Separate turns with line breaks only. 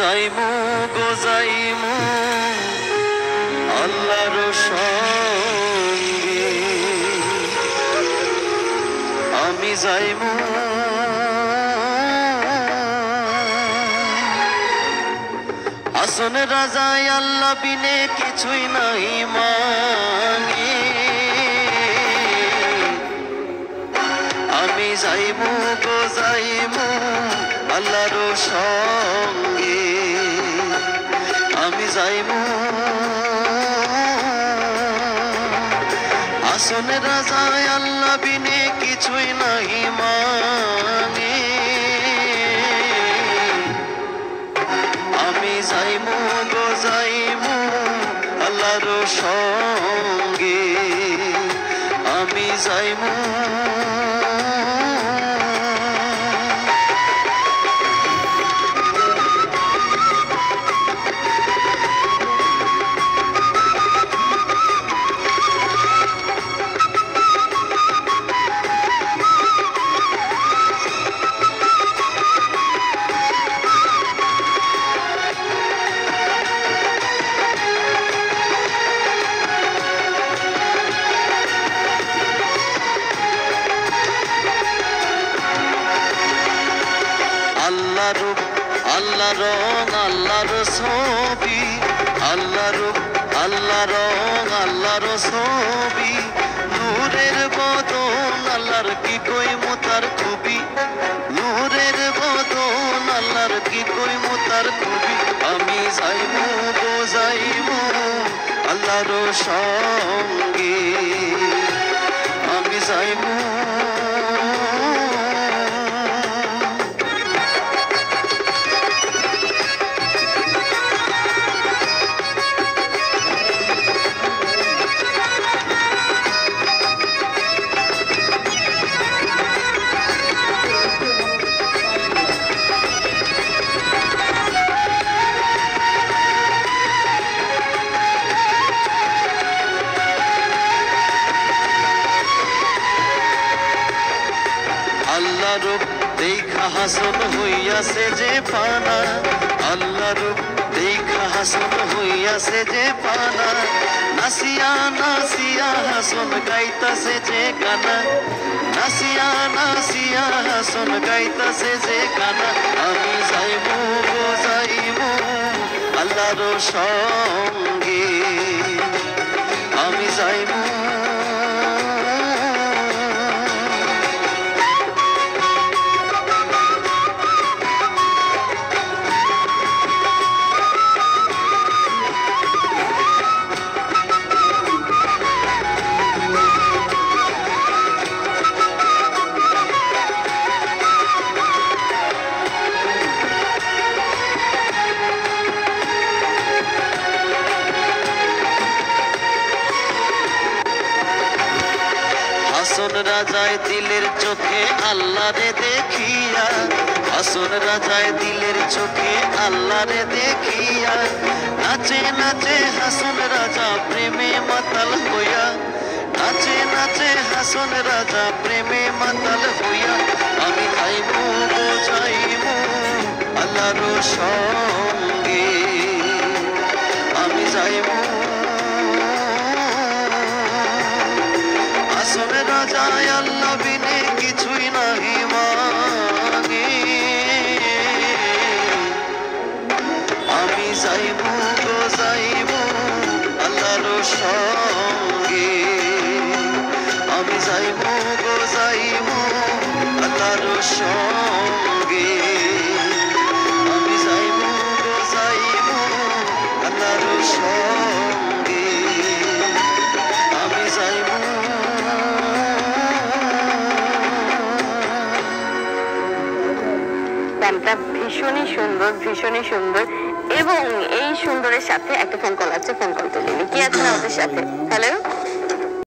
যাইমু গো যাইমু আল্লাহর সঙ্গে আমি যাইমু হাসন রাজায় আল্লাহ বিনে কিছুই নাই মানি আমি যাইমু গো যাইমু আল্লাহর সঙ্গে আমি যাইমু হাসন রাজায় আল্লাহ বিনে কিছুই নাই মানি আমি যাইমু গো যাইমু আল্লাহর সঙ্গে আমি যাইমু আল্লাহ রং আল্লাহর ছবি আল্লাহ রূপ আল্লাহ রং আল্লাহর ছবি নূরের বদন আল্লাহর কি কইমু তার খুবই নূরের বদন আল্লাহর কি কইমু তার খুবই আমি যাইমু গো যাইমু আল্লাহর সঙ্গে আমি যাইমু আল্লাহ রূপ দেখা হাসন হইয়াছে যে পানা আল্লাহ রূপ দেখা হাসন হইয়াছে যে পানা নাসিয়া নাসিয়া হাসন গাইতাছে যে গানা নাসিয়া নাসিয়া হাসন গাইতাছে যে গানা আমি যাইমু গো যাইমু আল্লাহর সঙ্গে আমি যাইমু হাসন রাজায় দিলের চোখে আল্লাহরে দেখিয়া হাসন রাজায় দিলের চোখে আল্লাহরে দেখিয়া নাচে নাচে হাসন রাজা প্রেমে মাতাল হইয়া নাচে নাচে হাসন রাজা প্রেমে মাতাল হইয়া আমি যাইমু গো যাইমু আল্লাহর সঙ্গে আমি যাইমু হাসন রাজায় আল্লাহ বিনে কিছুই নাহি মানি আমি যাইমু গো যাইমু আল্লাহর সঙ্গে আমি যাইমু গো যাইমু আল্লাহর সঙ্গে আমি যাইমু গো যাইমু আল্লাহর সঙ্গে আমি যাইমু
গানটা ভীষণই সুন্দর ভীষণই সুন্দর এবং এই সুন্দরের সাথে একটা ফোন কল আছে ফোন কল তুলে কি আছেন আমাদের সাথে হ্যালো